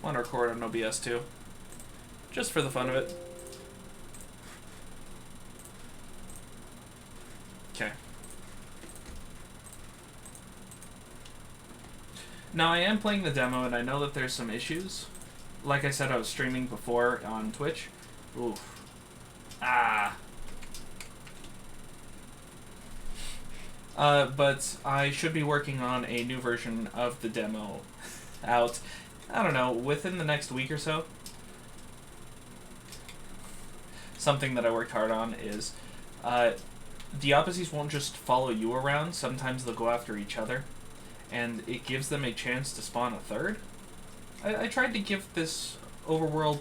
want to record on OBS too. Just for the fun of it. Okay. Now I am playing the demo and I know that there's some issues. Like I said, I was streaming before on Twitch. Oof. Ah. But I should be working on a new version of the demo out, I don't know, within the next week or so. Something that I worked hard on is the opposites won't just follow you around. Sometimes they'll go after each other, and it gives them a chance to spawn a third. I tried to give this overworld,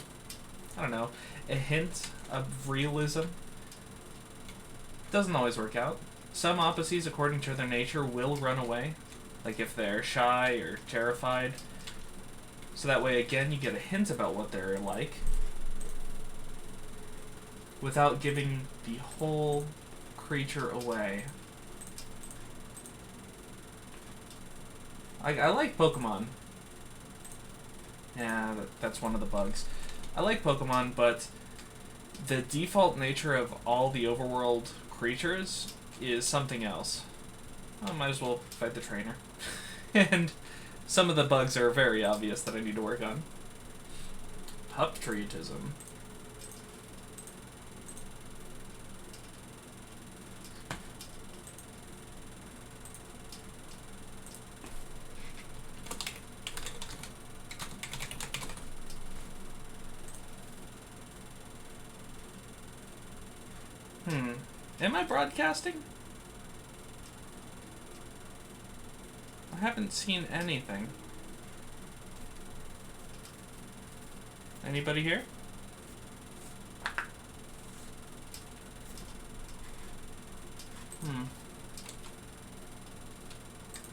I don't know, a hint of realism. Doesn't always work out. Some opposites, according to their nature, will run away, like if they're shy or terrified. So that way, again, you get a hint about what they're like, without giving the whole creature away. I like Pokemon. Yeah, that's one of the bugs. I like Pokemon, but the default nature of all the overworld creatures is something else. I might as well fight the trainer. And some of the bugs are very obvious that I need to work on. Patriotism. Am I broadcasting? I haven't seen anything. Anybody here?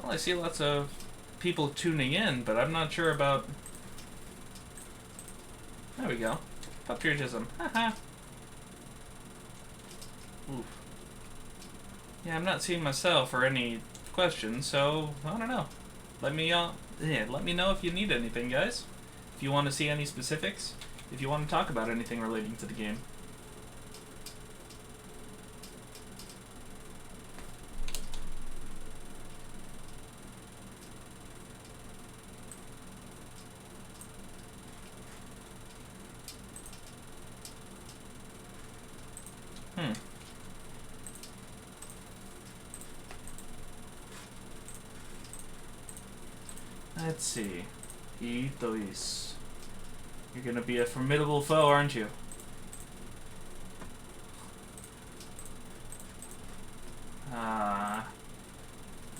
Well, I see lots of people tuning in, but I'm not sure about... There we go. Patriotism. Haha. Oof. Yeah, I'm not seeing myself or any questions, so I don't know. Let me know if you need anything, guys. If you want to see any specifics, if you want to talk about anything relating to the game. Let's see. Itois. You're gonna be a formidable foe, aren't you?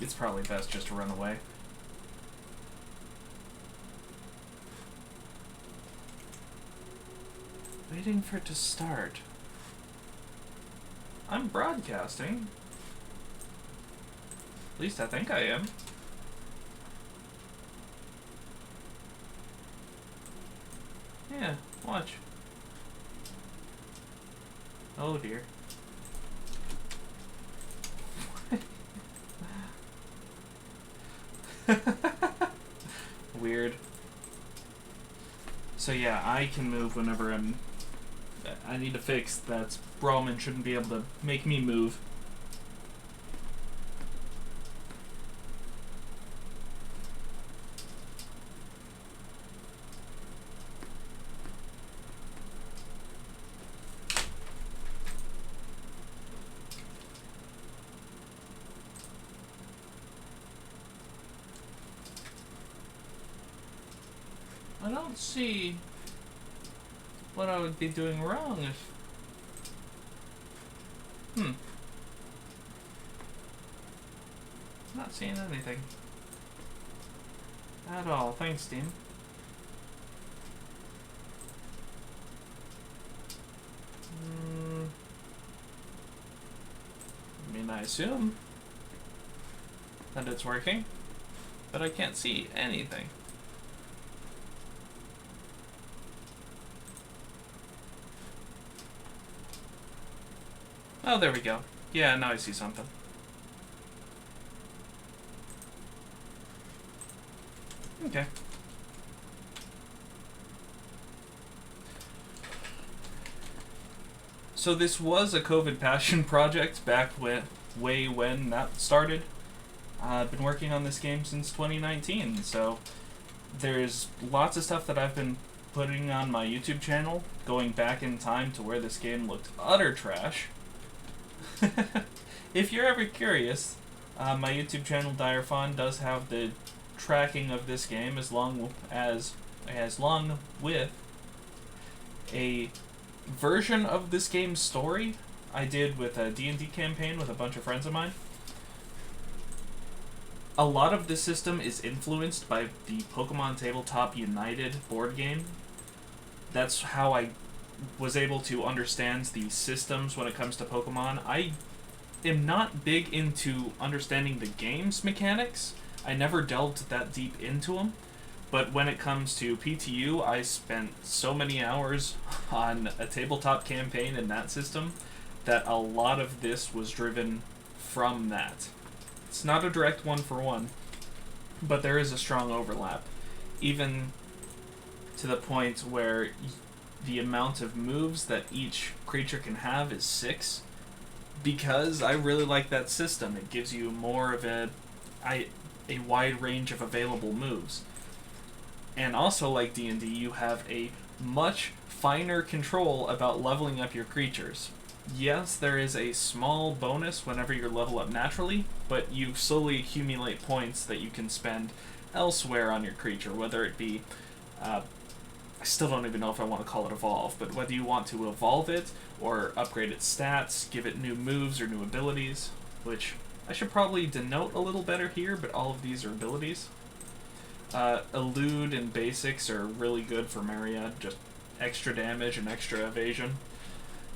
It's probably best just to run away. Waiting for it to start. I'm broadcasting. At least I think I am. Yeah, watch. Oh dear. Weird. So yeah, I can move whenever I need to fix that Brawlman shouldn't be able to make me move. I don't see what I would be doing wrong if... Not seeing anything. At all. Thanks, team. I mean, I assume that it's working, but I can't see anything. Oh, there we go. Yeah, now I see something. Okay. So this was a COVID passion project back when that started. I've been working on this game since 2019, so there's lots of stuff that I've been putting on my YouTube channel, going back in time to where this game looked utter trash. If you're ever curious, my YouTube channel Direfon does have the tracking of this game as long with a version of this game's story I did with a D&D campaign with a bunch of friends of mine. A lot of this system is influenced by the Pokemon Tabletop United board game. That's how I was able to understand the systems when it comes to Pokemon. I am not big into understanding the game's mechanics. I never delved that deep into them. But when it comes to PTU, I spent so many hours on a tabletop campaign in that system that a lot of this was driven from that. It's not a direct one-for-one, but there is a strong overlap. Even to the point where the amount of moves that each creature can have is 6. Because I really like that system. It gives you more of a wide range of available moves. And also, like D&D, you have a much finer control about leveling up your creatures. Yes, there is a small bonus whenever you level up naturally, but you slowly accumulate points that you can spend elsewhere on your creature, whether it be, I still don't even know if I want to call it evolve, but whether you want to evolve it, or upgrade its stats, give it new moves or new abilities, which I should probably denote a little better here, but all of these are abilities. Elude and basics are really good for Myriad, just extra damage and extra evasion.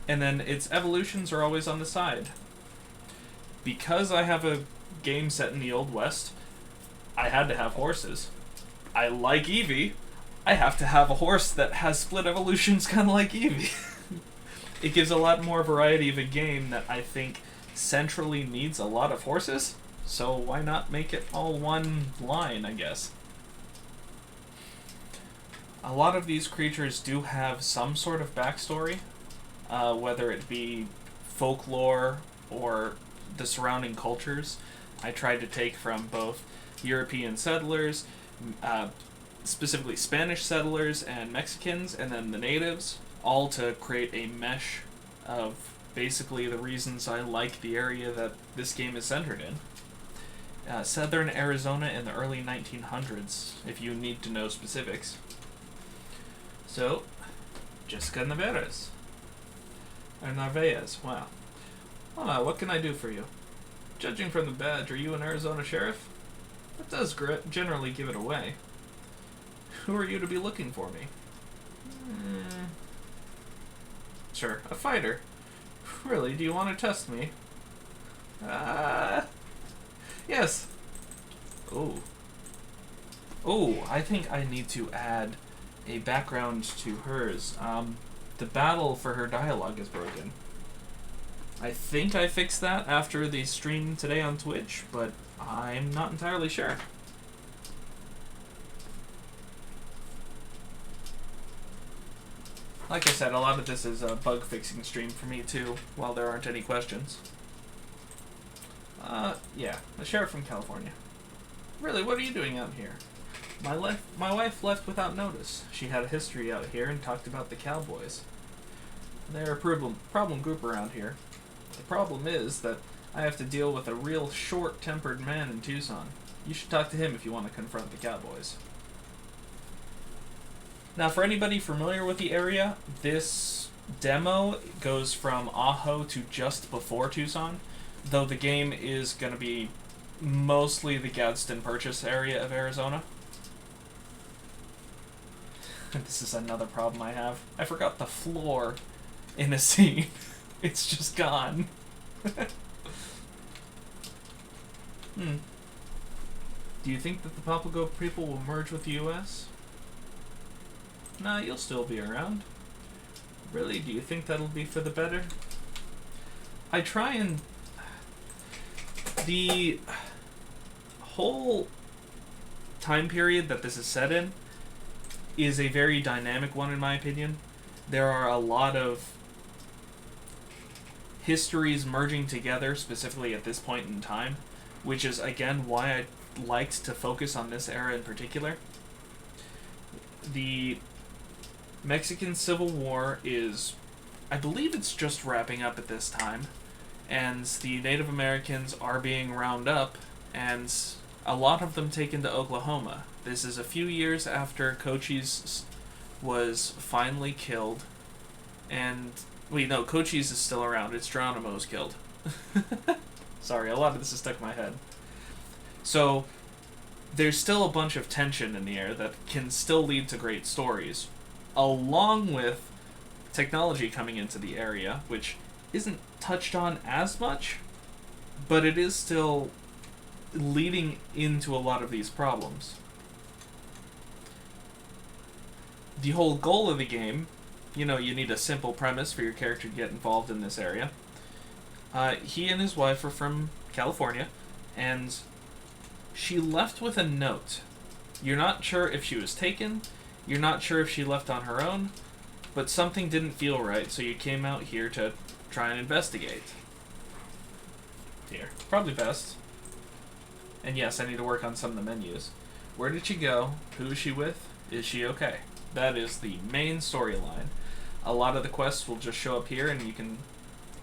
And then its evolutions are always on the side. Because I have a game set in the Old West, I had to have horses. I like Eevee. I have to have a horse that has split evolutions kind of like Eevee. It gives a lot more variety of a game that I think centrally needs a lot of horses, so why not make it all one line, I guess. A lot of these creatures do have some sort of backstory, whether it be folklore or the surrounding cultures. I tried to take from both European settlers, specifically Spanish settlers and Mexicans, and then the natives, all to create a mesh of basically the reasons I like the area that this game is centered in. Southern Arizona in the early 1900s, if you need to know specifics. So, Jessica Narvaez. Or Narvaez, wow. What can I do for you? Judging from the badge, are you an Arizona sheriff? That does generally give it away. Who are you to be looking for me? Sure, a fighter. Really, do you want to test me? Yes. Oh, I think I need to add a background to hers. The battle for her dialogue is broken. I think I fixed that after the stream today on Twitch, but I'm not entirely sure. Like I said, a lot of this is a bug fixing stream for me too, while there aren't any questions. Yeah, the sheriff from California. Really, what are you doing out here? My wife left without notice. She had a history out here and talked about the cowboys. They're a problem group around here. The problem is that I have to deal with a real short-tempered man in Tucson. You should talk to him if you want to confront the cowboys. Now, for anybody familiar with the area, this demo goes from Ajo to just before Tucson, though the game is going to be mostly the Gadsden Purchase area of Arizona. This is another problem I have. I forgot the floor in a scene. It's just gone. Do you think that the Papago people will merge with the U.S.? Nah, you'll still be around. Really? Do you think that'll be for the better? I try and... The whole time period that this is set in is a very dynamic one, in my opinion. There are a lot of histories merging together, specifically at this point in time, which is, again, why I liked to focus on this era in particular. The Mexican Civil War is, I believe it's just wrapping up at this time, and the Native Americans are being rounded up, and a lot of them taken to Oklahoma. This is a few years after Cochise was finally killed, and wait, no, Cochise is still around. It's Geronimo's killed. Sorry, a lot of this is stuck in my head. So there's still a bunch of tension in the air that can still lead to great stories, along with technology coming into the area, which isn't touched on as much, but it is still leading into a lot of these problems. The whole goal of the game, you need a simple premise for your character to get involved in this area. He and his wife are from California, and she left with a note. You're not sure if she was taken, you're not sure if she left on her own, but something didn't feel right, so you came out here to try and investigate. Here, probably best. And yes, I need to work on some of the menus. Where did she go? Who is she with? Is she okay? That is the main storyline. A lot of the quests will just show up here and you can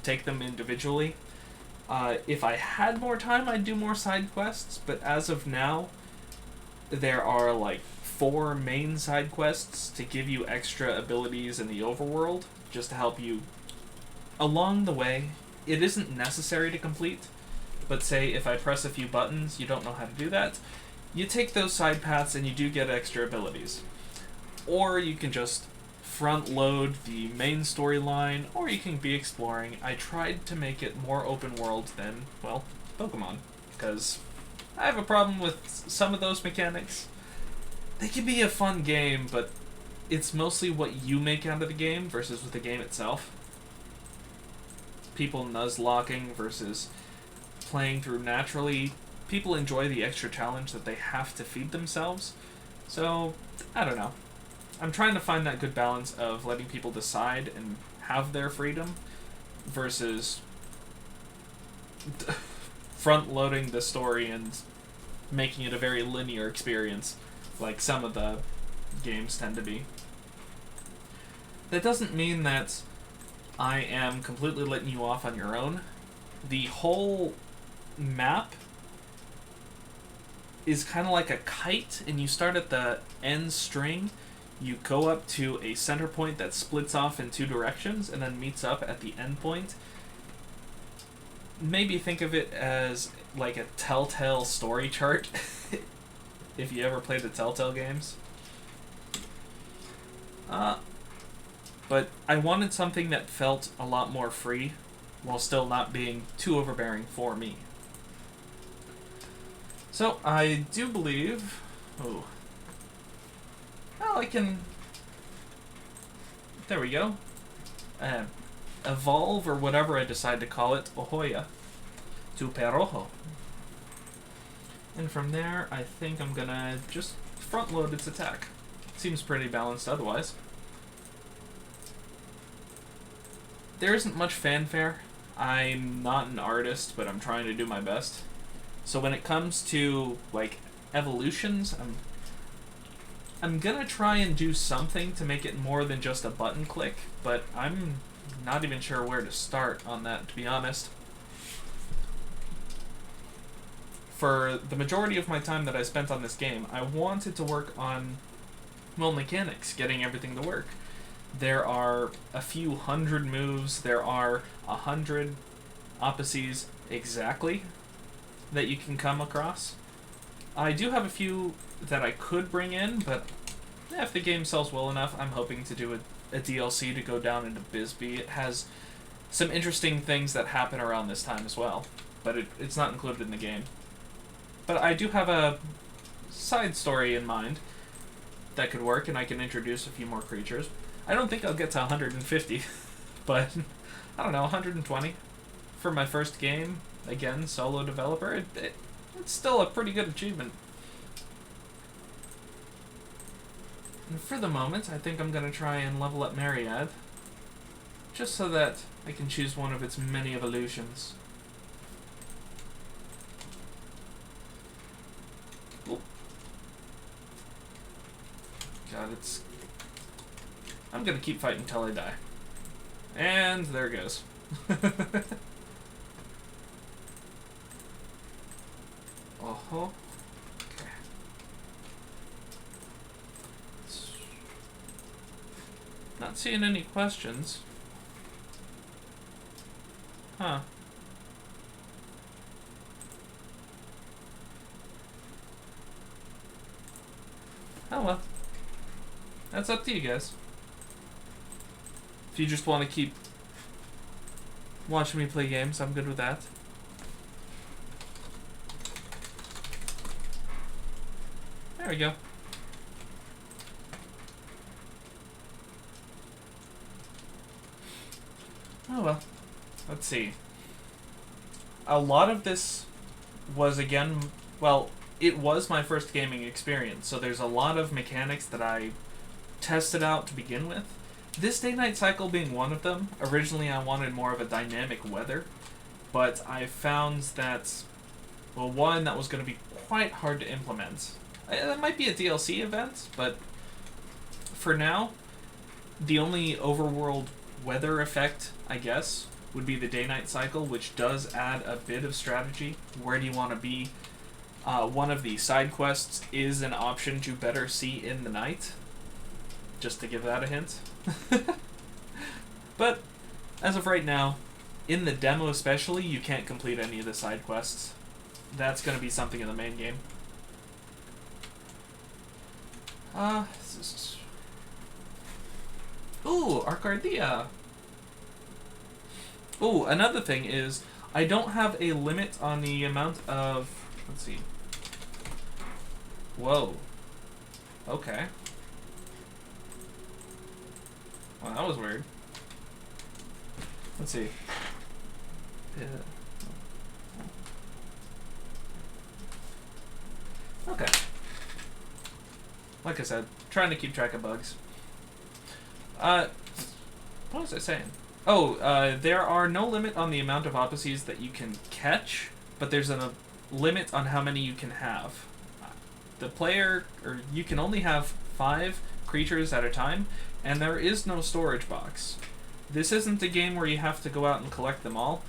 take them individually. If I had more time, I'd do more side quests, but as of now, there are like 4 main side quests to give you extra abilities in the overworld, just to help you along the way. It isn't necessary to complete, but say if I press a few buttons, you don't know how to do that, you take those side paths and you do get extra abilities. Or you can just front load the main storyline, or you can be exploring. I tried to make it more open world than, well, Pokemon, because I have a problem with some of those mechanics. They can be a fun game, but it's mostly what you make out of the game versus with the game itself. People nuzlocking versus playing through naturally. People enjoy the extra challenge that they have to feed themselves. So, I don't know. I'm trying to find that good balance of letting people decide and have their freedom versus front-loading the story and making it a very linear experience like some of the games tend to be. That doesn't mean that I am completely letting you off on your own. The whole map is kind of like a kite, and you start at the end string. You go up to a center point that splits off in 2 directions and then meets up at the end point. Maybe think of it as like a Telltale story chart, if you ever played the Telltale games. But I wanted something that felt a lot more free, while still not being too overbearing for me. So, I do believe... Oh. Well, I can... There we go. Evolve, or whatever I decide to call it, Ohoya, to Perrojo. And from there, I think I'm gonna just front-load its attack. Seems pretty balanced otherwise. There isn't much fanfare. I'm not an artist, but I'm trying to do my best. So when it comes to, like, evolutions, I'm gonna try and do something to make it more than just a button click, but I'm not even sure where to start on that, to be honest. For the majority of my time that I spent on this game, I wanted to work on, well, mechanics, getting everything to work. There are a few hundred moves, there are 100 opposites exactly that you can come across. I do have a few that I could bring in, but if the game sells well enough, I'm hoping to do a DLC to go down into Bisbee. It has some interesting things that happen around this time as well, but it's not included in the game. But I do have a side story in mind that could work, and I can introduce a few more creatures. I don't think I'll get to 150, but I don't know, 120 for my first game. Again, solo developer. It's still a pretty good achievement. And for the moment, I think I'm going to try and level up Myriad. just so that I can choose one of its many evolutions. Oop. God, it's... I'm gonna keep fighting until I die. And there it goes. Uh-huh. Okay. Not seeing any questions. Huh. Oh well. That's up to you guys. If you just want to keep watching me play games, I'm good with that. There we go. Oh well. Let's see. A lot of this was, again, well, it was my first gaming experience, so there's a lot of mechanics that I tested out to begin with. This day-night cycle being one of them. Originally I wanted more of a dynamic weather, but I found that, well, one, that was going to be quite hard to implement. That might be a DLC event, but for now, the only overworld weather effect, I guess, would be the day-night cycle, which does add a bit of strategy. Where do you want to be? One of the side quests is an option to better see in the night, just to give that a hint. But as of right now, in the demo especially, you can't complete any of the side quests. That's going to be something in the main game. Ooh, Arcardia. Ooh, another thing is, I don't have a limit on the amount of... Let's see. Whoa. Okay. Well, that was weird. Let's see. Yeah. Okay. Like I said, trying to keep track of bugs. What was I saying? Oh, there are no limit on the amount of Opposies that you can catch, but there's a limit on how many you can have. The player, or you can only have 5 creatures at a time, and there is no storage box. This isn't a game where you have to go out and collect them all.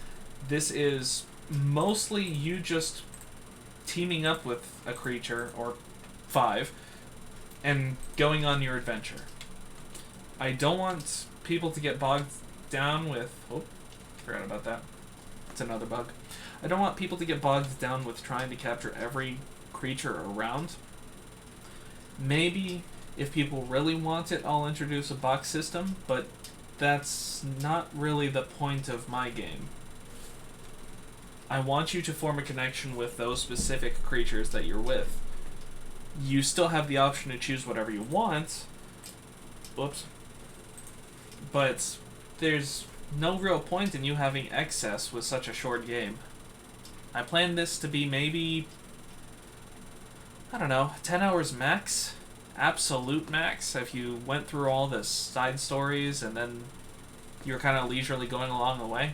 This is mostly you just teaming up with a creature, or 5, and going on your adventure. I don't want people to get bogged down with... Oh, forgot about that. It's another bug. I don't want people to get bogged down with trying to capture every creature around. Maybe if people really want it, I'll introduce a box system, but that's not really the point of my game. I want you to form a connection with those specific creatures that you're with. You still have the option to choose whatever you want. Whoops. But there's no real point in you having excess with such a short game. I planned this to be maybe, I don't know, 10 hours max? Absolute max, if you went through all the side stories and then you're kind of leisurely going along the way.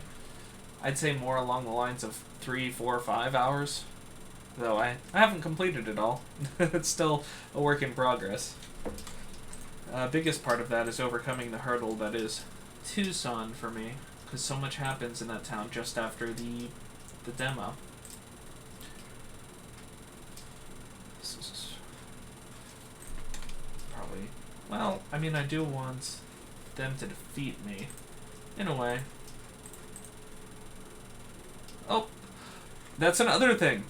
I'd say more along the lines of 3, 4, 5 hours. Though I haven't completed it all. It's still a work in progress. Biggest part of that is overcoming the hurdle that is Tucson for me, because so much happens in that town just after the demo. Probably, well, I mean, I do want them to defeat me, in a way. Oh, that's another thing.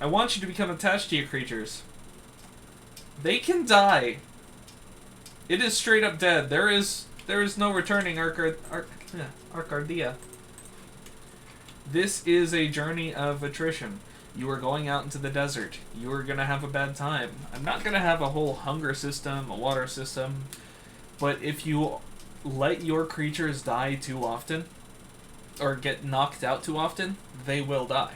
I want you to become attached to your creatures. They can die. It is straight up dead. There is no returning Arcardia. This is a journey of attrition. You are going out into the desert. You are going to have a bad time. I'm not going to have a whole hunger system, a water system, but if you let your creatures die too often, or get knocked out too often, they will die.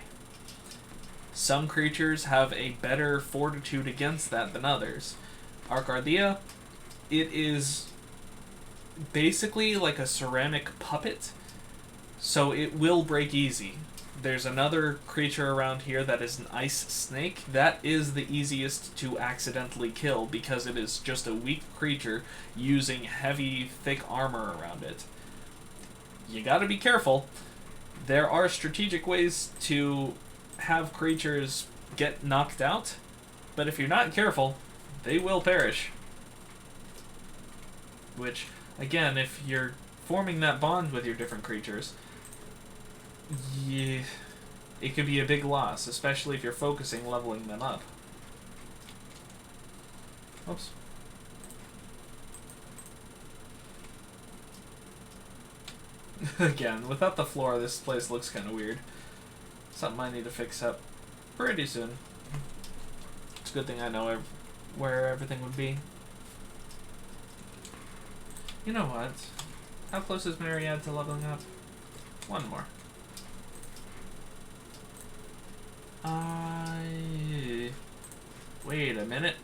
Some creatures have a better fortitude against that than others. Arcardia, it is basically like a ceramic puppet, so it will break easy. There's another creature around here that is an ice snake. That is the easiest to accidentally kill because it is just a weak creature using heavy, thick armor around it. You gotta be careful. There are strategic ways to have creatures get knocked out, but if you're not careful, they will perish. Which, again, if you're forming that bond with your different creatures, yeah, it could be a big loss, especially if you're focusing leveling them up. Oops. Again, without the floor, this place looks kind of weird. Something I need to fix up pretty soon. It's a good thing I know where everything would be. You know what? How close is Myriad to leveling up? One more. Wait a minute.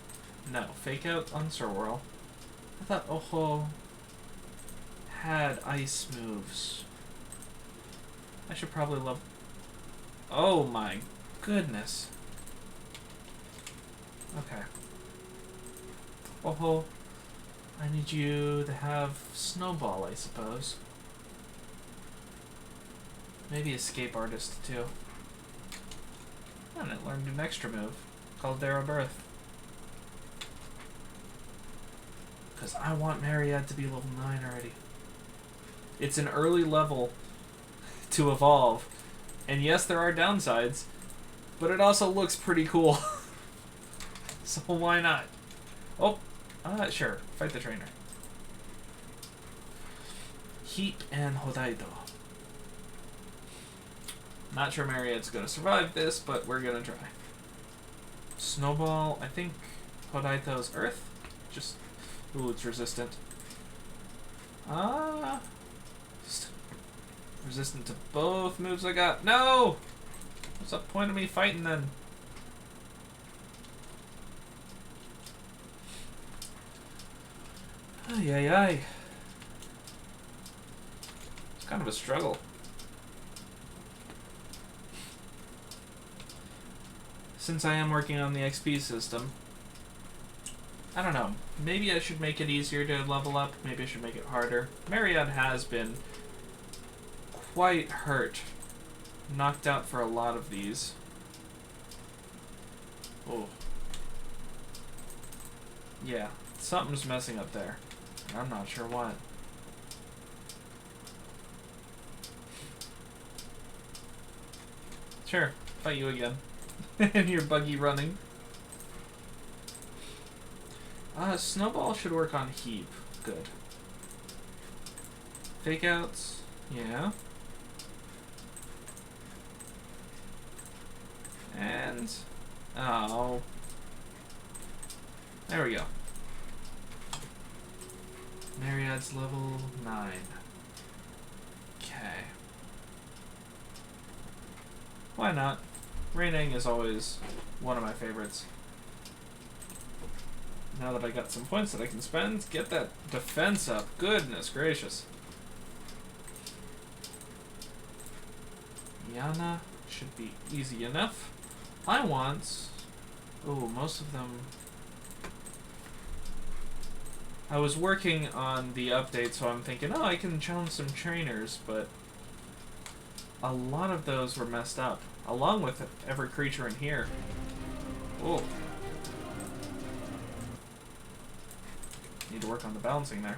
No, fake out on Swirl. I thought Oho had ice moves. I should probably level. Oh my goodness. Okay. Oho, I need you to have Snowball, I suppose. Maybe Escape Artist too. And it learned an extra move called Dare of Birth. Because I want Myriad to be level 9 already. It's an early level to evolve. And yes, there are downsides, but it also looks pretty cool. So why not? Oh, sure. Fight the trainer. Heat and Hodaido. Not sure Myriad's gonna survive this, but we're gonna try. Snowball, I think Hodaido's Earth. Just, ooh, it's resistant. Resistant to both moves I got. No! What's the point of me fighting then? Ay, ay, ay. It's kind of a struggle. Since I am working on the XP system, I don't know. Maybe I should make it easier to level up. Maybe I should make it harder. Myriad has been quite hurt. Knocked out for a lot of these. Oh. Yeah, something's messing up there. I'm not sure what. Sure, fight you again. And your buggy running. Snowball should work on Heap. Good. Fake outs. Yeah. And... oh. There we go. Myriad's level 9. Okay. Why not? Raining is always one of my favorites. Now that I got some points that I can spend, get that defense up. Goodness gracious. Yana should be easy enough. I want... oh, most of them... I was working on the update, so I'm thinking, oh, I can challenge some trainers, but a lot of those were messed up, along with every creature in here. Oh. Need to work on the balancing there.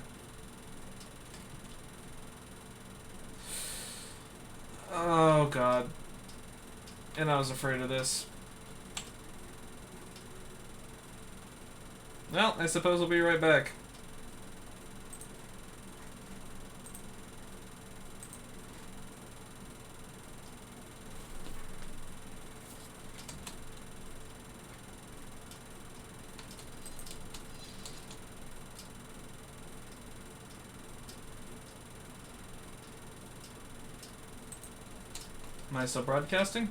Oh, God. And I was afraid of this. Well, I suppose we'll be right back. Am I still broadcasting?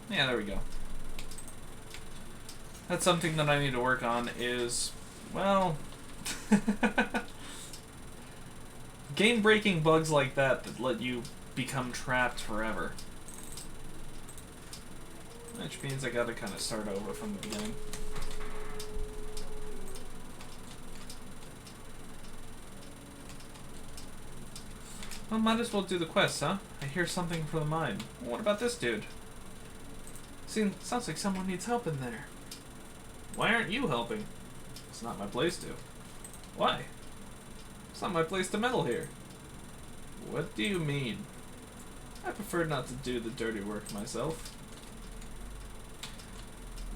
Yeah, there we go. That's something that I need to work on is, well, game-breaking bugs like that let you become trapped forever. Which means I gotta kind of start over from the beginning. Well, might as well do the quest, huh? I hear something for the mine. Well, what about this dude? Sounds like someone needs help in there. Why aren't you helping? It's not my place to. Why? It's not my place to meddle here. What do you mean? I prefer not to do the dirty work myself.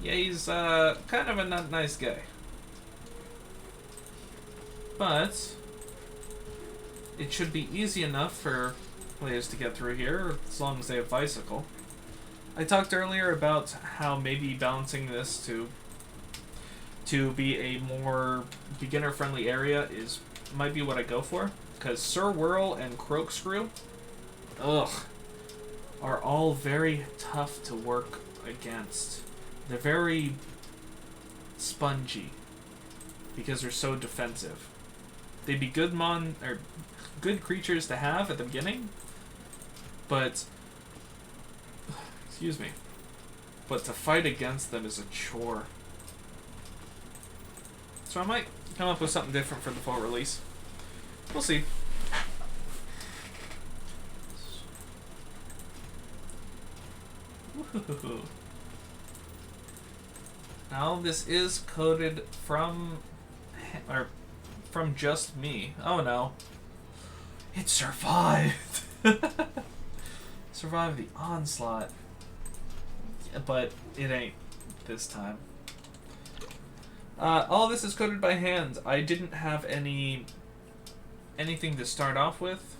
Yeah, he's kind of a not nice guy. But it should be easy enough for players to get through here, as long as they have bicycle. I talked earlier about how maybe balancing this to be a more beginner-friendly area might be what I go for, because Sir Whirl and Corkscrew, are all very tough to work against. They're very spongy because they're so defensive. They'd be good good creatures to have at the beginning, but excuse me. But to fight against them is a chore. So I might come up with something different for the fall release. We'll see. Woohoo. Now this is coded from just me. Oh no. It survived. Survived the onslaught. Yeah, but it ain't this time. All this is coded by hand. I didn't have anything to start off with.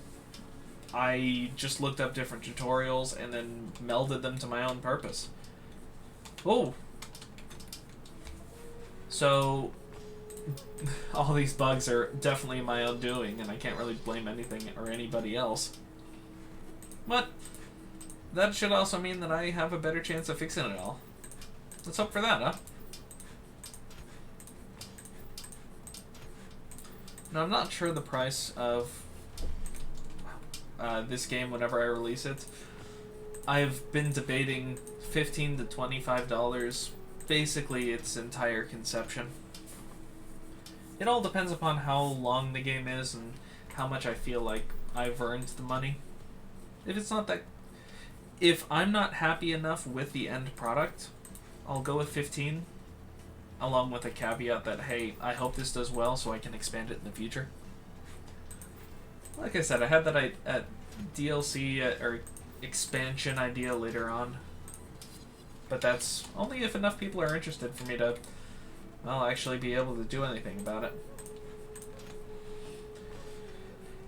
I just looked up different tutorials and then melded them to my own purpose. Oh. So all these bugs are definitely my own doing, and I can't really blame anything or anybody else. But that should also mean that I have a better chance of fixing it all. Let's hope for that, huh? Now, I'm not sure the price of this game whenever I release it. I've been debating $15 to $25, basically its entire conception. It all depends upon how long the game is and how much I feel like I've earned the money. If I'm not happy enough with the end product, I'll go with 15, along with a caveat that, hey, I hope this does well so I can expand it in the future. Like I said, I had that DLC or expansion idea later on, but that's only if enough people are interested for me to, well, actually be able to do anything about it.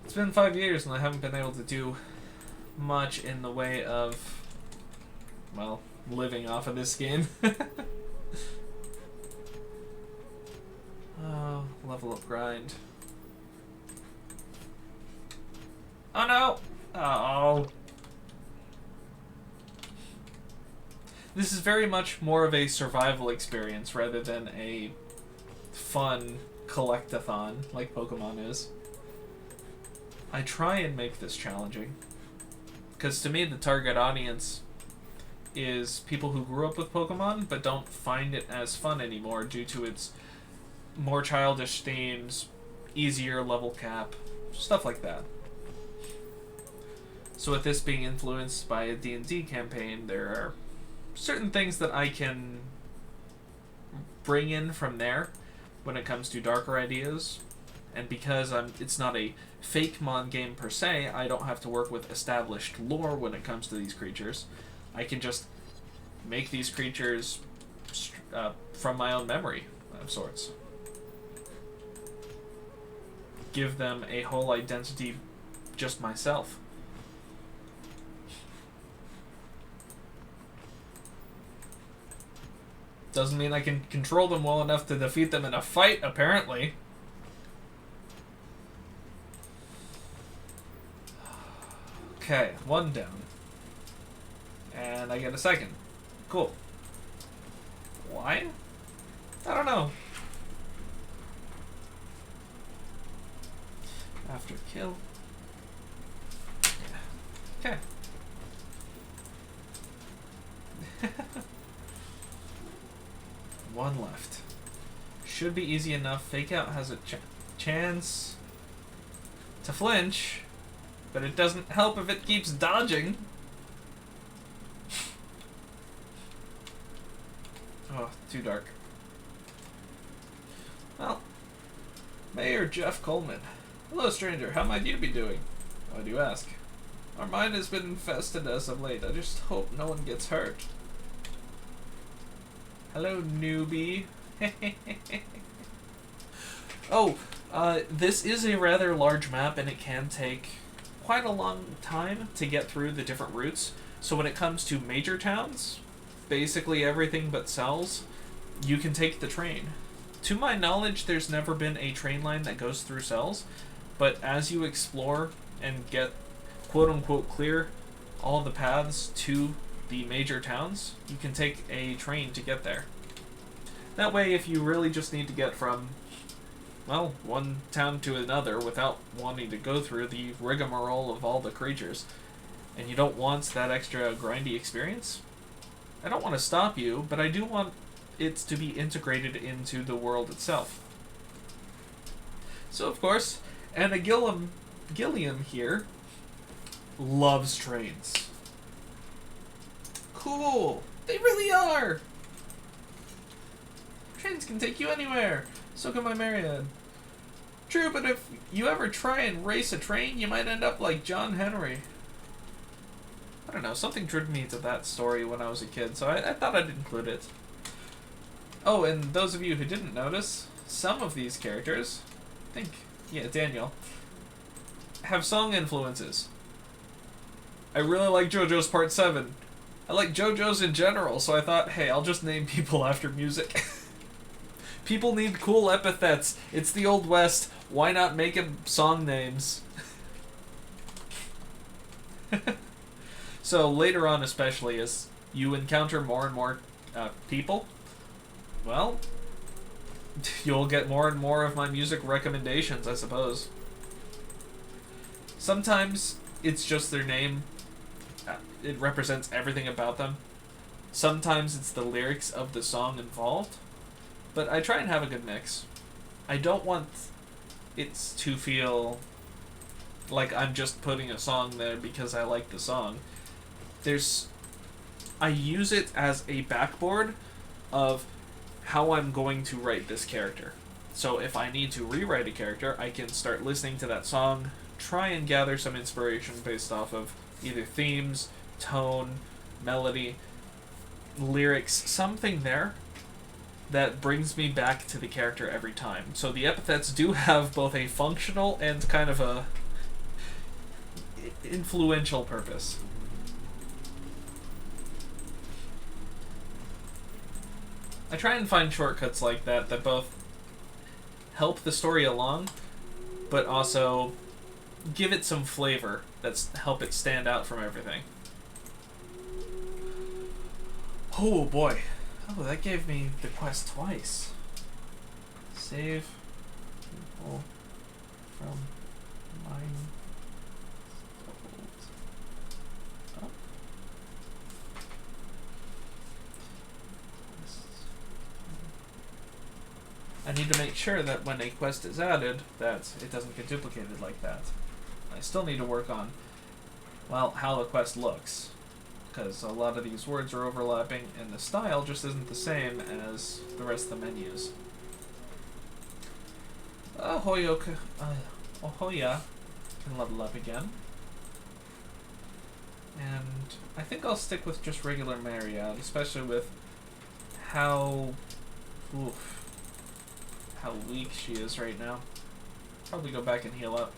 It's been 5 years and I haven't been able to do much in the way of, well, living off of this game. Oh, level up grind. Oh no! Oh. This is very much more of a survival experience rather than a fun collectathon like Pokemon is. I try and make this challenging, because to me the target audience is people who grew up with Pokemon but don't find it as fun anymore due to its more childish themes, easier level cap, stuff like that. So with this being influenced by a D&D campaign, there are certain things that I can bring in from there when it comes to darker ideas. And because it's not a fake mon game per se, I don't have to work with established lore when it comes to these creatures. I can just make these creatures from my own memory of sorts. Give them a whole identity just myself. Doesn't mean I can control them well enough to defeat them in a fight, apparently. Okay, one down. And I get a second. Cool. Why? one left. Should be easy enough. Fake Out has a chance to flinch, but it doesn't help if it keeps dodging. Oh, too dark. Well, Mayor Jeff Coleman. Hello, stranger. How might you be doing? Why do you ask? Our mine has been infested as of late. I just hope no one gets hurt. Hello, newbie. Oh, this is a rather large map, and it can take quite a long time to get through the different routes. So when it comes to major towns, basically everything but cells, you can take the train. To my knowledge, there's never been a train line that goes through cells, but as you explore and get quote-unquote clear all the paths to the major towns, you can take a train to get there. That way, if you really just need to get from, well, one town to another without wanting to go through the rigmarole of all the creatures, and you don't want that extra grindy experience, I don't want to stop you, but I do want it to be integrated into the world itself. So, of course, Anna Gilliam here loves trains. Cool! They really are! Trains can take you anywhere. So can my Marianne. True, but if you ever try and race a train, you might end up like John Henry. I don't know, something drew me to that story when I was a kid, so I thought I'd include it. Oh, and those of you who didn't notice, some of these characters, I think, yeah, Daniel, have song influences. I really like JoJo's Part 7. I like JoJo's in general, so I thought, hey, I'll just name people after music. People need cool epithets. It's the Old West. Why not make them song names? So later on, especially, as you encounter more and more people, well, you'll get more and more of my music recommendations, I suppose. Sometimes it's just their name. It represents everything about them. Sometimes it's the lyrics of the song involved. But I try and have a good mix. I don't want it to feel like I'm just putting a song there because I like the song. I use it as a backboard of how I'm going to write this character. So if I need to rewrite a character, I can start listening to that song, try and gather some inspiration based off of either themes, tone, melody, lyrics, something there that brings me back to the character every time. So the epithets do have both a functional and kind of a influential purpose. I try and find shortcuts like that both help the story along, but also give it some flavor that's help it stand out from everything. Oh boy. Oh, that gave me the quest twice. Save people from mine. Oh. I need to make sure that when a quest is added, that it doesn't get duplicated like that. I still need to work on, well, how the quest looks, because a lot of these words are overlapping and the style just isn't the same as the rest of the menus. Hoya can level up again. And I think I'll stick with just regular Marriott, especially with how weak she is right now. Probably go back and heal up.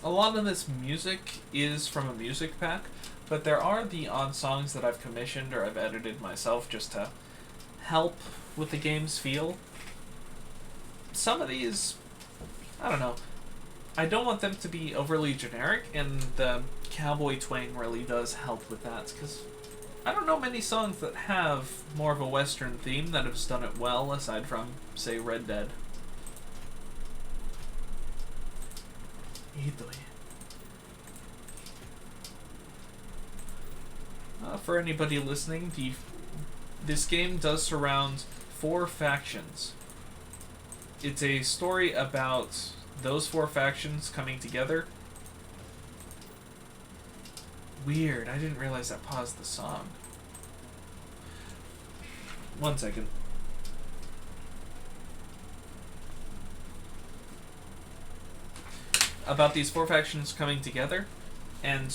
A lot of this music is from a music pack, but there are the odd songs that I've commissioned or I've edited myself just to help with the game's feel. Some of these, I don't know, I don't want them to be overly generic, and the cowboy twang really does help with that, because I don't know many songs that have more of a Western theme that have done it well, aside from, say, Red Dead. Italy. For anybody listening, this game does surround 4 factions. It's a story about those 4 factions coming together. Weird, I didn't realize that paused the song. 1 second. About these 4 factions coming together and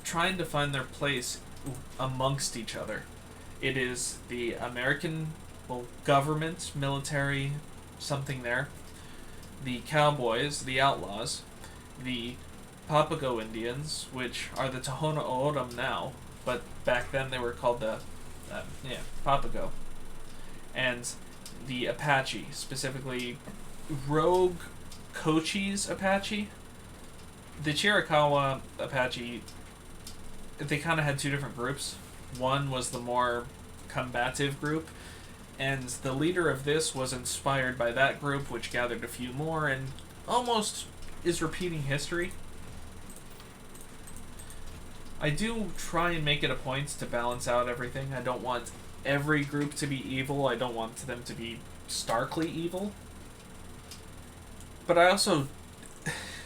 trying to find their place amongst each other. It is the American, government, military, something there. The cowboys, the outlaws, the Papago Indians, which are the Tohono O'odham now, but back then they were called the, Papago. And the Apache, specifically Rogue Cochise Apache. The Chiricahua Apache, they kind of had 2 different groups. One was the more combative group, and the leader of this was inspired by that group, which gathered a few more, and almost is repeating history. I do try and make it a point to balance out everything. I don't want every group to be evil. I don't want them to be starkly evil. But I also...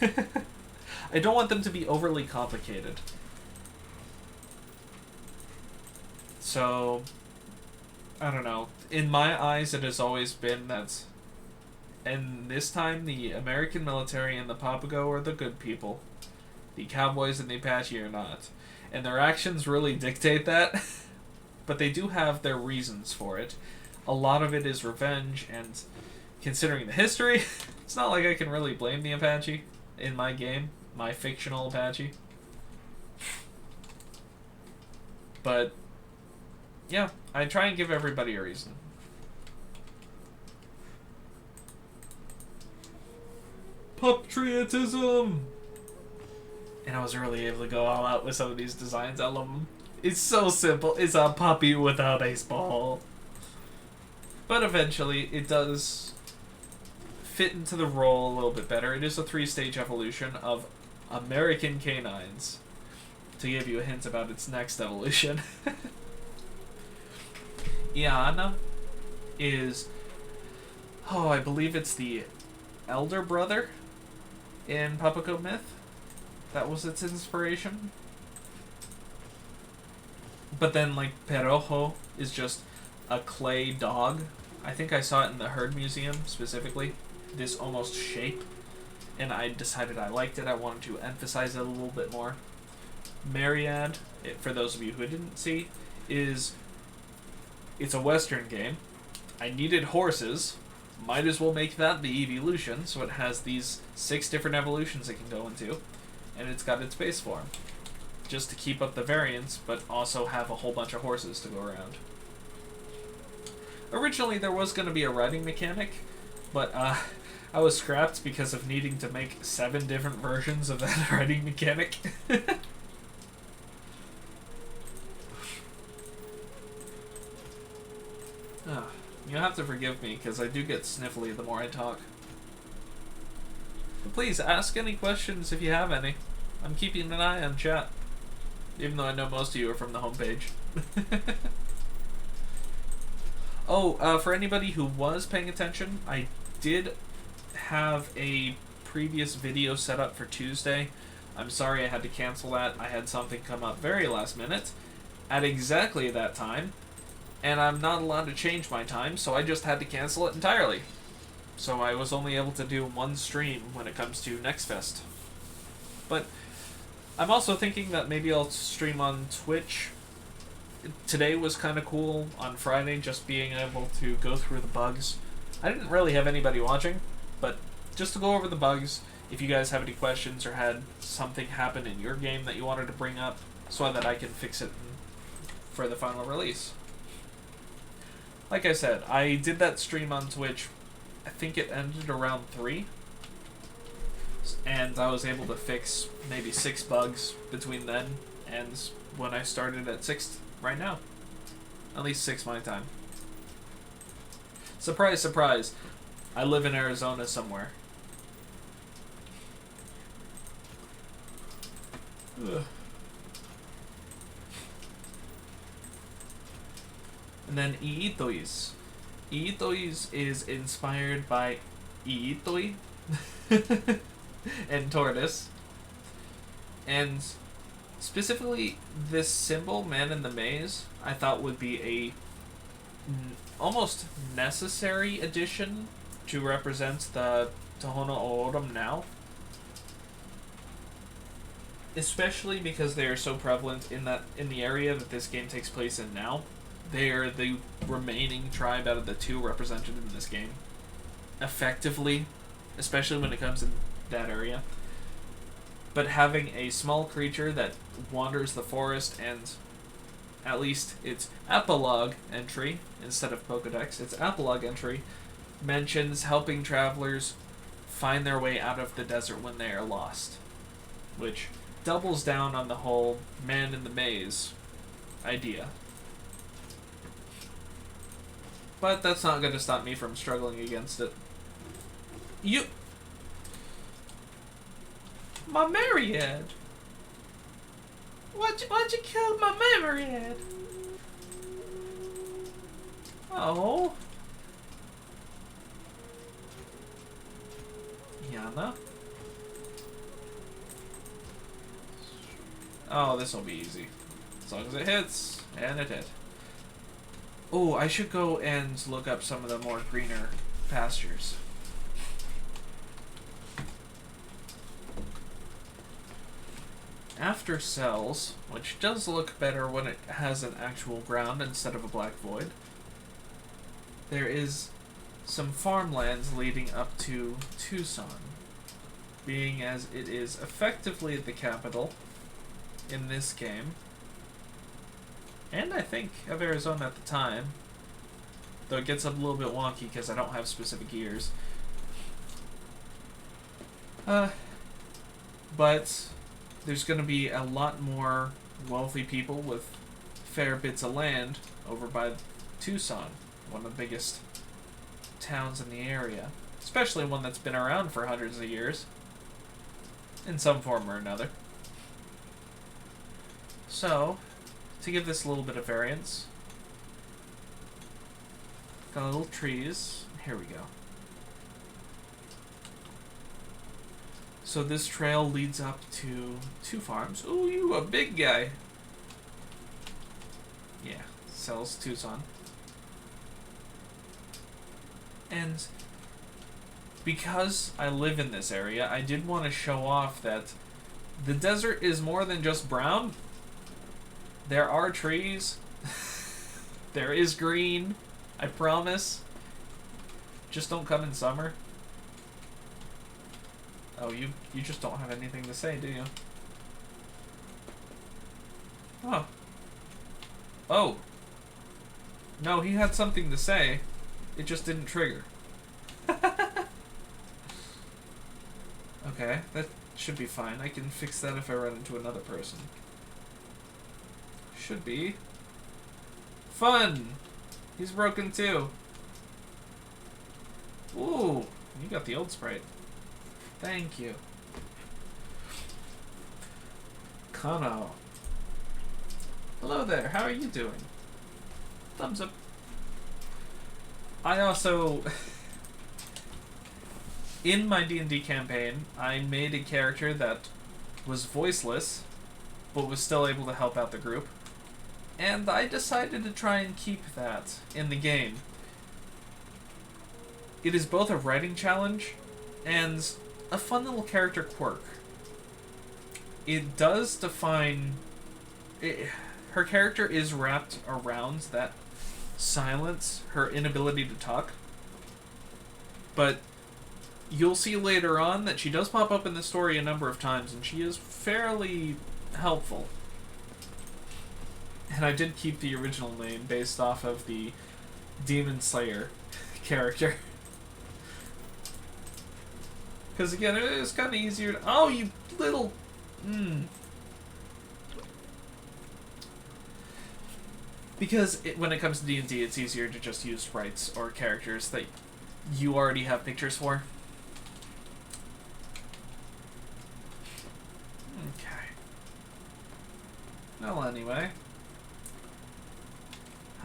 I don't want them to be overly complicated. So, I don't know. In my eyes, it has always been that... And this time, the American military and the Papago are the good people. The cowboys and the Apache are not. And their actions really dictate that. But they do have their reasons for it. A lot of it is revenge, and considering the history, it's not like I can really blame the Apache in my game. My fictional Apache. But, yeah, I try and give everybody a reason. Patriotism! And I was really able to go all out with some of these designs. I love them. It's so simple. It's a puppy with a baseball. But eventually, it does fit into the role a little bit better. It is a 3-stage evolution of American canines. To give you a hint about its next evolution. Iana is... Oh, I believe it's the elder brother in Papago myth. That was its inspiration. But then, like, Perojo is just a clay dog. I think I saw it in the Herd Museum, specifically. This almost shape. And I decided I liked it. I wanted to emphasize it a little bit more. Myriad, for those of you who didn't see, is... It's a Western game. I needed horses. Might as well make that the evolution, so it has these 6 different evolutions it can go into. And it's got its base form. Just to keep up the variance, but also have a whole bunch of horses to go around. Originally, there was going to be a riding mechanic, but I was scrapped because of needing to make 7 different versions of that riding mechanic. You'll have to forgive me, because I do get sniffly the more I talk. But please, ask any questions if you have any. I'm keeping an eye on chat. Even though I know most of you are from the homepage. Oh, for anybody who was paying attention, I did have a previous video set up for Tuesday. I'm sorry I had to cancel that. I had something come up very last minute at exactly that time, and I'm not allowed to change my time, so I just had to cancel it entirely. So I was only able to do 1 stream when it comes to NextFest. But I'm also thinking that maybe I'll stream on Twitch. Today was kind of cool on Friday, just being able to go through the bugs. I didn't really have anybody watching, but just to go over the bugs, if you guys have any questions or had something happen in your game that you wanted to bring up, so that I can fix it for the final release. Like I said, I did that stream on Twitch. I think it ended around 3. And I was able to fix maybe 6 bugs between then and when I started at 6 right now. At least 6 my time. Surprise, surprise. I live in Arizona somewhere. Ugh. And then Iitois. Iitois is inspired by Iitoi and Tortoise. And specifically, this symbol, Man in the Maze, I thought would be a almost necessary addition to represent the Tohono O'odham now. Especially because they are so prevalent in the area that this game takes place in now. They are the remaining tribe out of the two represented in this game. Effectively, especially when it comes in that area. But having a small creature that wanders the forest and, at least its epilogue entry, instead of Pokedex, its epilogue entry mentions helping travelers find their way out of the desert when they are lost. Which doubles down on the whole Man in the Maze idea. But that's not going to stop me from struggling against it. You... My Myriad! Why'd you kill my Myriad? Oh. Yana? Oh, this will be easy. As long as it hits. And it hit. Oh, I should go and look up some of the more greener pastures. After cells, which does look better when it has an actual ground instead of a black void, there is some farmlands leading up to Tucson, being as it is effectively the capital in this game. And I think of Arizona at the time. Though it gets a little bit wonky because I don't have specific years. But there's going to be a lot more wealthy people with fair bits of land over by Tucson, one of the biggest towns in the area. Especially one that's been around for hundreds of years. In some form or another. So, to give this a little bit of variance, got little trees. Here we go. So this trail leads up to two farms. Ooh, you a big guy. Yeah, sells Tucson. And because I live in this area, I did want to show off that the desert is more than just brown. There are trees. There is green. I promise. Just don't come in summer. Oh, you just don't have anything to say, do you? Oh. Oh. No, he had something to say. It just didn't trigger. Okay, that should be fine. I can fix that if I run into another person. Should be. Fun! He's broken too. Ooh, you got the old Sprite. Thank you. Kano. Hello there, how are you doing? Thumbs up. I also... in my D&D campaign, I made a character that was voiceless, but was still able to help out the group. And I decided to try and keep that in the game. It is both a writing challenge and a fun little character quirk. It does define... her character is wrapped around that silence, her inability to talk. But you'll see later on that she does pop up in the story a number of times, and she is fairly helpful. And I did keep the original name based off of the Demon Slayer character. Because again, it's kind of easier to... Oh, you little... Because when it comes to D&D, it's easier to just use sprites or characters that you already have pictures for. Okay. anyway.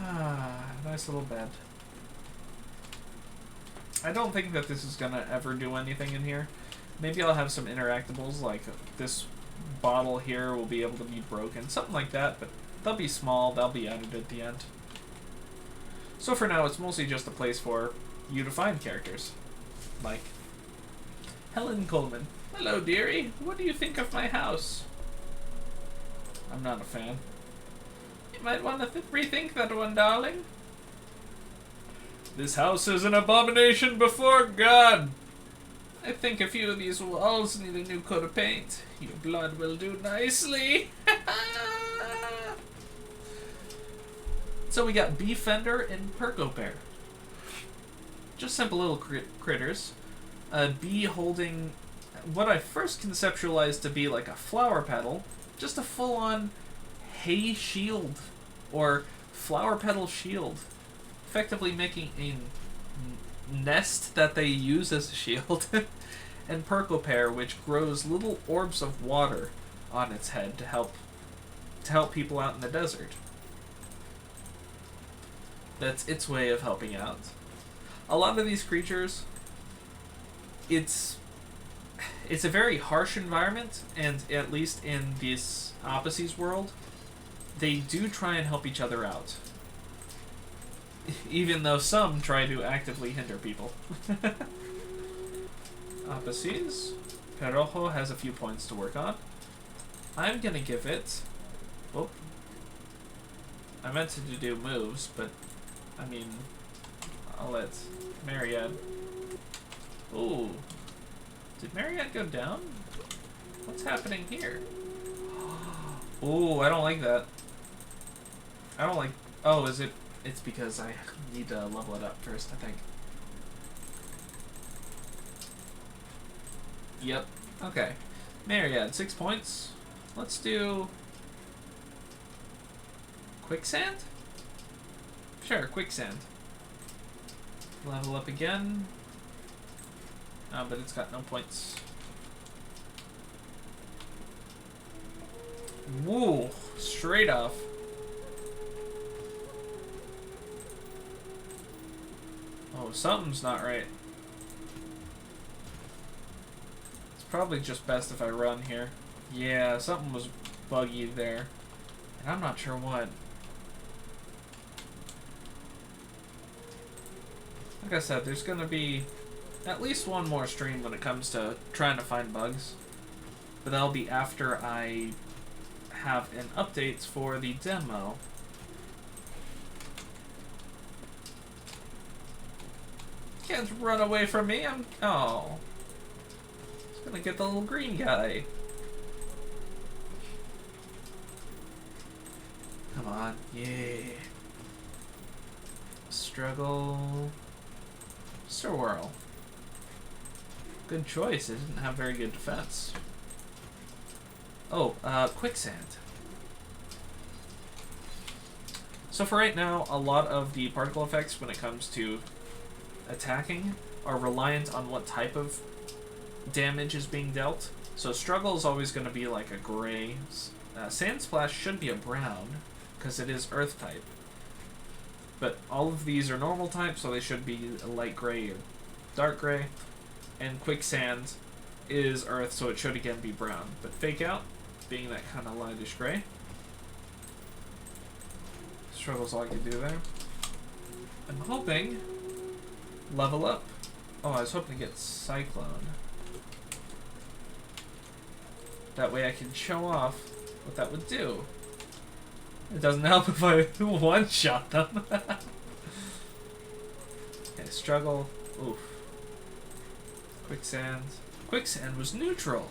Ah, nice little bed. I don't think that this is gonna ever do anything in here. Maybe I'll have some interactables, like this bottle here will be able to be broken, something like that, but they'll be small, they'll be added at the end. So for now, it's mostly just a place for you to find characters. Like Helen Coleman. Hello, dearie. What do you think of my house? I'm not a fan. You might want to rethink that one, darling. This house is an abomination before God. I think a few of these walls need a new coat of paint. Your blood will do nicely. So we got Bee Fender and Perko Bear. Just simple little critters. A bee holding what I first conceptualized to be like a flower petal. Just a full-on hay shield. Or flower petal shield. Effectively making a nest that they use as a shield. And Perko Pear, which grows little orbs of water on its head to help people out in the desert. That's its way of helping out. A lot of these creatures, it's a very harsh environment, and at least in this Opposies world, they do try and help each other out. Even though some try to actively hinder people. Opposies. Perojo has a few points to work on. I'm gonna give it... Oh. I meant to do moves, but... I mean... I'll let Mariad... Ooh. Did Mariad go down? What's happening here? Ooh, I don't like that. I don't like... Oh, is it... It's because I need to level it up first, I think. Yep. Okay. Mariad, 6 points. Let's do... Quicksand? Sure, Quicksand. Level up again. But it's got no points. Woo! Straight off. Oh, something's not right. It's probably just best if I run here. Yeah, something was buggy there. And I'm not sure what. Like I said, there's gonna be at least one more stream when it comes to trying to find bugs. But that'll be after I have an updates for the demo. Can't run away from me. Oh. Just gonna get the little green guy. Come on. Yeah. Struggle. Swirl. Good choice. It didn't have very good defense. Oh, Quicksand. So for right now, a lot of the particle effects when it comes to attacking are reliant on what type of damage is being dealt. So Struggle is always going to be like a gray. Sand Splash should be a brown, because it is Earth type. But all of these are normal type, so they should be a light gray or dark gray. And Quicksand is Earth, so it should again be brown. But Fake Out, being that kind of lightish gray. Struggle's all I can do there. I'm hoping... Level up. Oh, I was hoping to get Cyclone. That way I can show off what that would do. It doesn't help if I one-shot them. Okay, Struggle. Oof. Quicksand. Quicksand was neutral.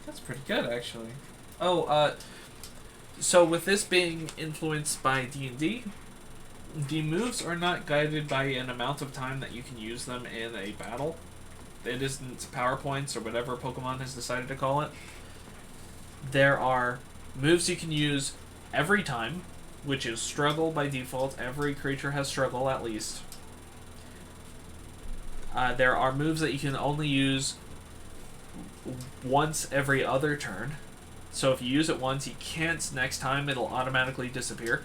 That's pretty good, actually. Oh, so with this being influenced by D&D, the moves are not guided by an amount of time that you can use them in a battle. It isn't power points or whatever Pokemon has decided to call it. There are moves you can use every time, which is Struggle by default. Every creature has Struggle at least. There are moves that you can only use once every other turn. So if you use it once, you can't next time. It'll automatically disappear.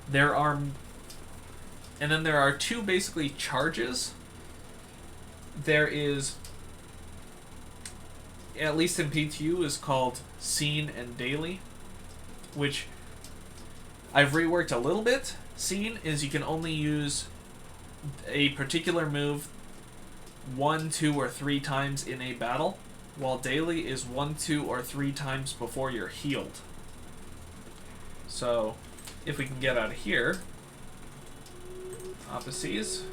There are... And then there are two basically charges. There is... At least in PTU, is called Scene and Daily, which I've reworked a little bit. Scene is you can only use a particular move 1, 2, or 3 times in a battle, while Daily is 1, 2, or 3 times before you're healed. So, if we can get out of here, Opposites,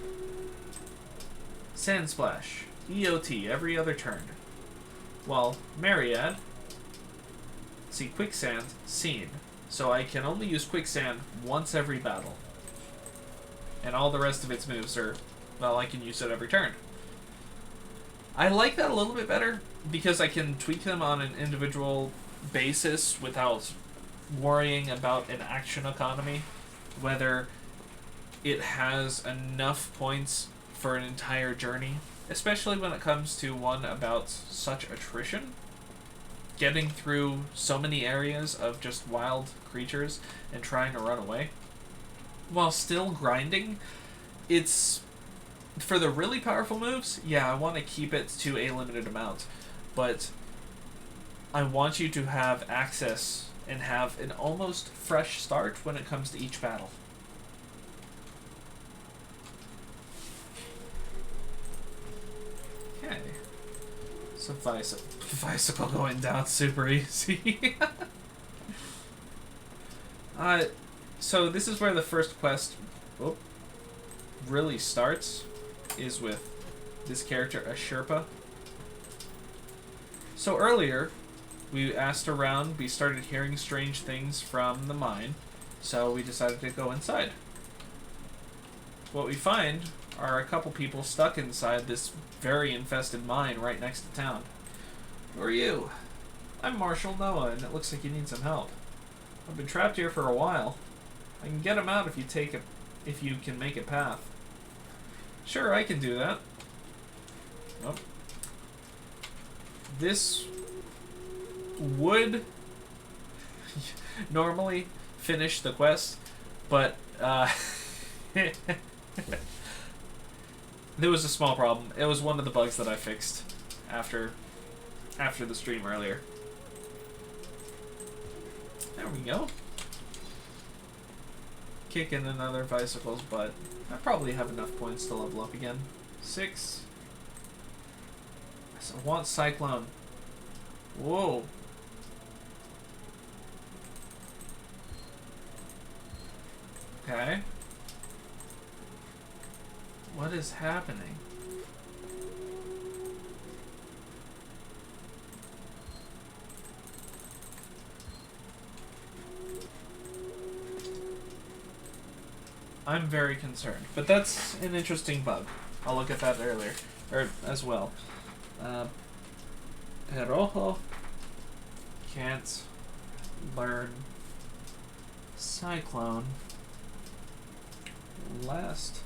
Sand Splash, EOT every other turn. While Myriad, see Quicksand, Scene. So I can only use Quicksand once every battle. And all the rest of its moves are, well, I can use it every turn. I like that a little bit better because I can tweak them on an individual basis without worrying about an action economy, whether it has enough points for an entire journey, especially when it comes to one about such attrition. Getting through so many areas of just wild creatures and trying to run away while still grinding. It's... For the really powerful moves, yeah, I want to keep it to a limited amount, but I want you to have access and have an almost fresh start when it comes to each battle. Okay. So Bicycle going down super easy. So this is where the first quest really starts, is with this character, a Sherpa. So earlier, we asked around, we started hearing strange things from the mine, so we decided to go inside. What we find are a couple people stuck inside this very infested mine right next to town. Who are you? I'm Marshall Noah, and it looks like you need some help. I've been trapped here for a while. I can get him out if you can make a path. Sure, I can do that. Nope. This would normally finish the quest, but there was a small problem. It was one of the bugs that I fixed after the stream earlier. There we go. Kicking another bicycle's butt. I probably have enough points to level up again. 6. I want Cyclone. Whoa. Okay. What is happening? I'm very concerned, but that's an interesting bug. I'll look at that earlier, or as well. Perojo can't learn Cyclone. Last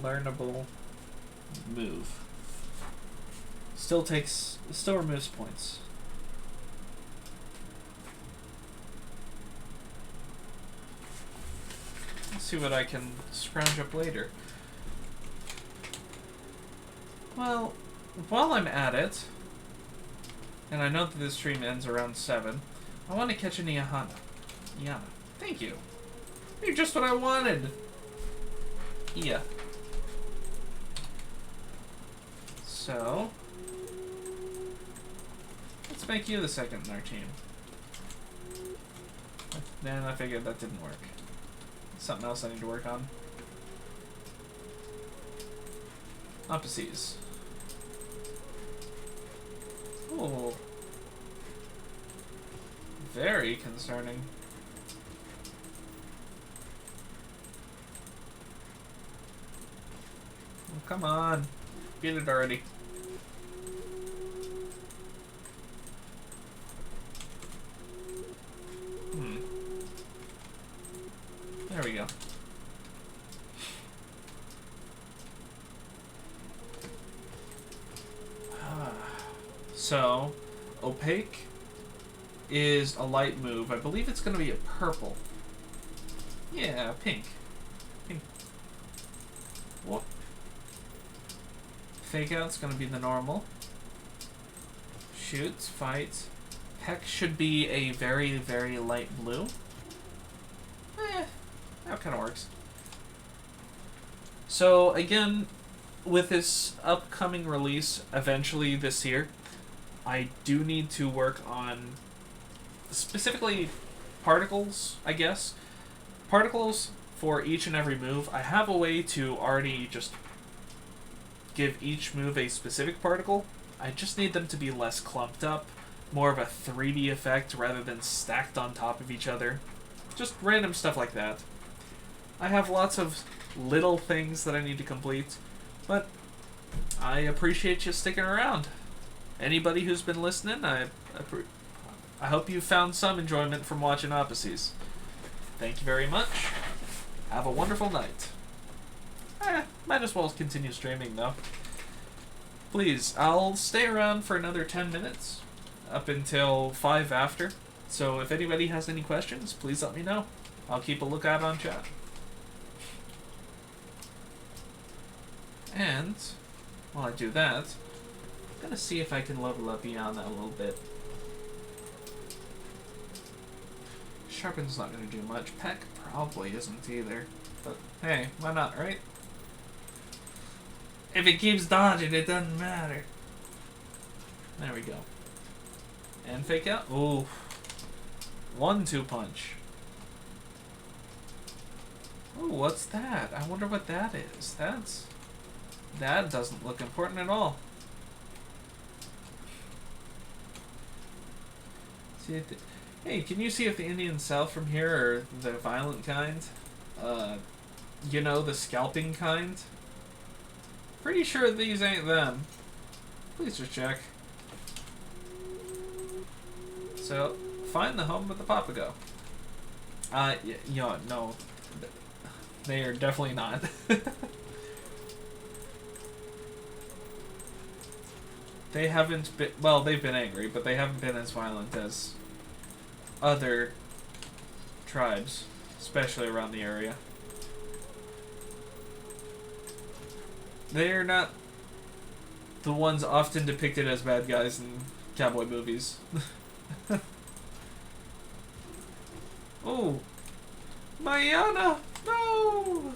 learnable move. Still removes points. Let's see what I can scrounge up later. Well, while I'm at it, and I know that this stream ends around 7, I want to catch an Iahana. Thank you. You're just what I wanted. Yeah. So, let's make you the second in our team. Then I figured that didn't work. Something else I need to work on. Opposites. Oh. Very concerning. Oh, come on. Get it already. There we go. So, Opaque is a light move. I believe it's going to be a purple. Yeah, pink. Pink. What? Fake out's going to be the normal. Shoots, fights. Peck should be a very, very light blue. That kind of works. So, again, with this upcoming release, eventually this year, I do need to work on specifically particles, I guess. Particles for each and every move. I have a way to already just give each move a specific particle. I just need them to be less clumped up, more of a 3D effect rather than stacked on top of each other. Just random stuff like that. I have lots of little things that I need to complete, but I appreciate you sticking around. Anybody who's been listening, I hope you found some enjoyment from watching Opposites. Thank you very much. Have a wonderful night. Might as well continue streaming, though. Please, I'll stay around for another 10 minutes, up until 5 after. So if anybody has any questions, please let me know. I'll keep a lookout on chat. And while I do that, I'm gonna see if I can level up beyond that a little bit. Sharpen's not gonna do much. Peck probably isn't either. But hey, why not, right? If it keeps dodging, it doesn't matter. There we go. And fake out. Ooh. 1-2 punch. Ooh, what's that? I wonder what that is. That doesn't look important at all. See if hey, can you see if the Indians south from here are the violent kind? You know, the scalping kind? Pretty sure these ain't them. Please just check. So, find the home of the Papago. No. They are definitely not. They haven't been... Well, they've been angry, but they haven't been as violent as other tribes, especially around the area. They're not the ones often depicted as bad guys in cowboy movies. Oh! Mayana! No!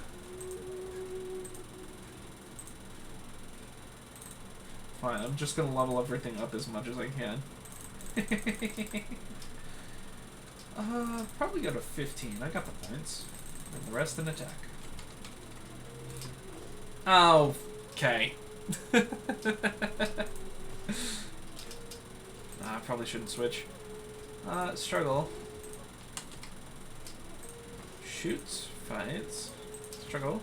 Fine, I'm just gonna level everything up as much as I can. Probably go to 15. I got the points. And the rest in attack. Oh, okay. I probably shouldn't switch. Struggle. Shoots. Fights. Struggle.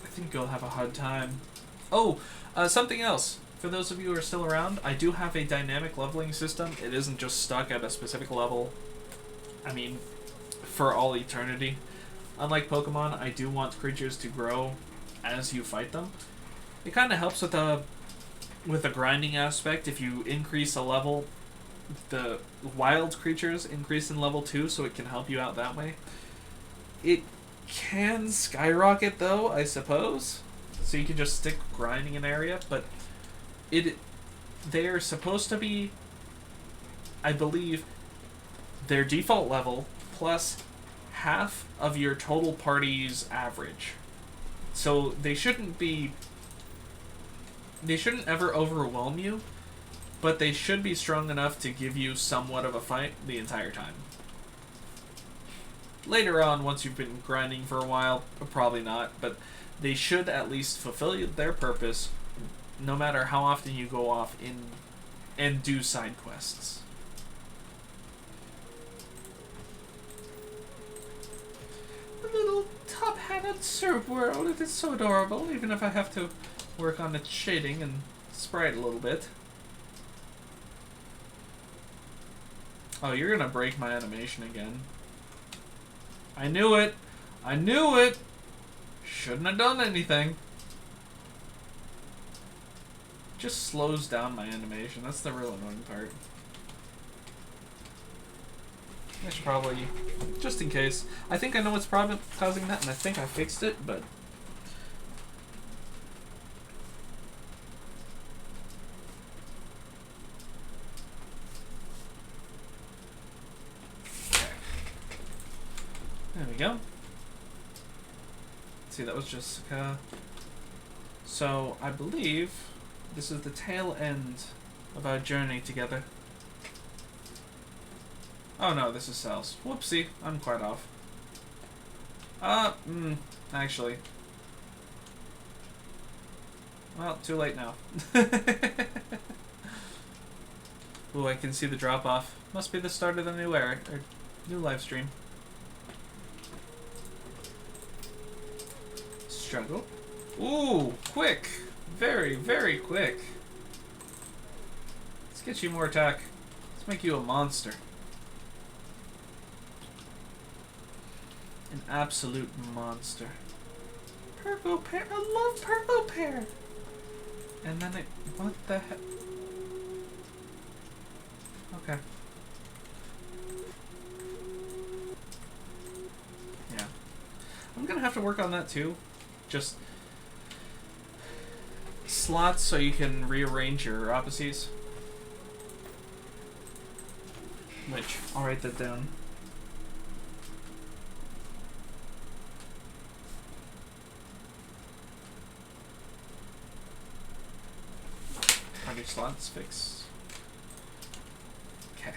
I think you'll have a hard time. Oh, something else. For those of you who are still around, I do have a dynamic leveling system. It isn't just stuck at a specific level. I mean, for all eternity. Unlike Pokemon, I do want creatures to grow as you fight them. It kind of helps with the grinding aspect. If you increase a level, the wild creatures increase in level 2, so it can help you out that way. It can skyrocket, though, I suppose. So you can just stick grinding an area, but they're supposed to be, I believe, their default level plus half of your total party's average. So they shouldn't ever overwhelm you, but they should be strong enough to give you somewhat of a fight the entire time. Later on, once you've been grinding for a while, probably not, but they should at least fulfill their purpose no matter how often you go off and do side quests. The little top-hatted Serb world, it is so adorable, even if I have to work on its shading and sprite a little bit. Oh, you're gonna break my animation again. I knew it! I knew it! Shouldn't have done anything. just slows down my animation. That's the real annoying part. I should probably, just in case. I think I know what's probably causing that, and I think I fixed it, but... There we go. See, that was Jessica. So, I believe this is the tail end of our journey together. Oh no, this is Sal's. Whoopsie, I'm quite off. Actually. Well, too late now. Ooh, I can see the drop off. Must be the start of the new era, or new live stream. Struggle. Ooh, quick! Very, very quick. Let's get you more attack. Let's make you a monster. An absolute monster. Purple pear. I love purple pear. And then it. What the heck? Okay. Yeah. I'm gonna have to work on that too. Just slots so you can rearrange your opposites. Which, I'll write that down. Are your slots fixed? Okay.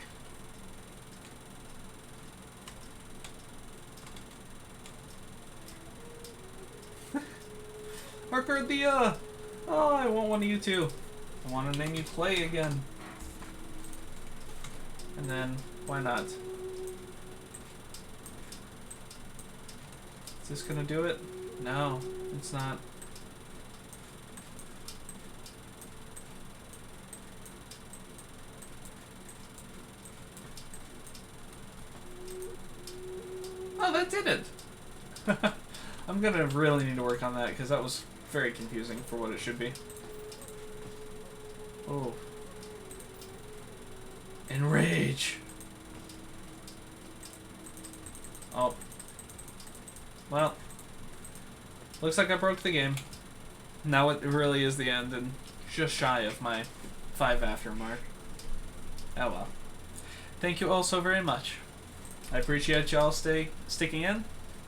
Marker the oh, I want one of you two. I want to name you Play again. And then, why not? Is this gonna do it? No, it's not. Oh, that did it! I'm gonna really need to work on that because that was very confusing for what it should be. Oh. Enrage! Oh. Well. Looks like I broke the game. Now it really is the end and just shy of my 5 after mark. Oh well. Thank you all so very much. I appreciate y'all sticking in.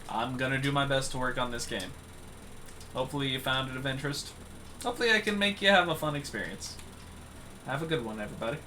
I'm gonna do my best to work on this game. Hopefully you found it of interest. Hopefully I can make you have a fun experience. Have a good one, everybody.